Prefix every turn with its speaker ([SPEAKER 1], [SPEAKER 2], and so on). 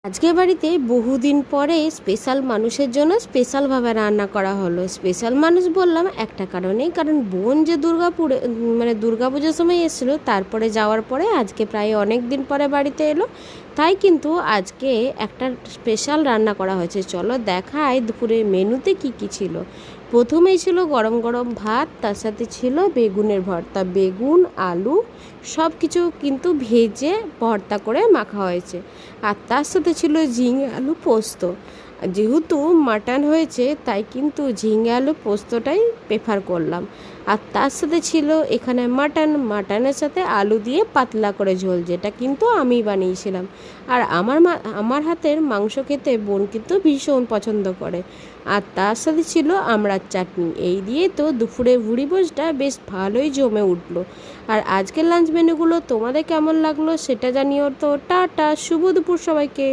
[SPEAKER 1] আজকে বাড়িতে বহুদিন পরে স্পেশাল মানুষের জন্য স্পেশালভাবে রান্না করা হলো। স্পেশাল মানুষ বললাম একটা কারণেই, কারণ বোন যে দুর্গাপুরে দুর্গাপুজোর সময় এসেছিলো, তারপরে যাওয়ার পরে আজকে প্রায় অনেক দিন পরে বাড়িতে এলো, তাই কিন্তু আজকে একটা স্পেশাল রান্না করা হয়েছে। চলো দেখাই দুপুরে মেনুতে কি কি ছিল। প্রথমেই ছিল গরম গরম ভাত, তার সাথে ছিল বেগুনের ভর্তা, বেগুন আলু সব কিছু কিন্তু ভেজে ভর্তা করে মাখা হয়েছে। আর তার সাথে ছিল ঝিঙে আলু পোস্ত। যেহেতু মাটন হয়েছে তাই কিন্তু ঝিঙে আলু পোস্তটাই প্রেফার করলাম। আর তার সাথে ছিল এখানে মাটনের সাথে আলু দিয়ে পাতলা করে ঝোল, যেটা কিন্তু আমি বানিয়েছিলাম। আর আমার হাতের মাংস খেতে বোন কিন্তু ভীষণ পছন্দ করে। আর তার সাথে ছিল আমড়ার চাটনি। এই দিয়ে তো দুপুরে ভুড়িভোজটা বেশ ভালোই জমে উঠলো। আর আজকের লাঞ্চ মেনুগুলো তোমাদের কেমন লাগলো সেটা জানিও তো। টাটা, শুভ দুপুর সবাইকে।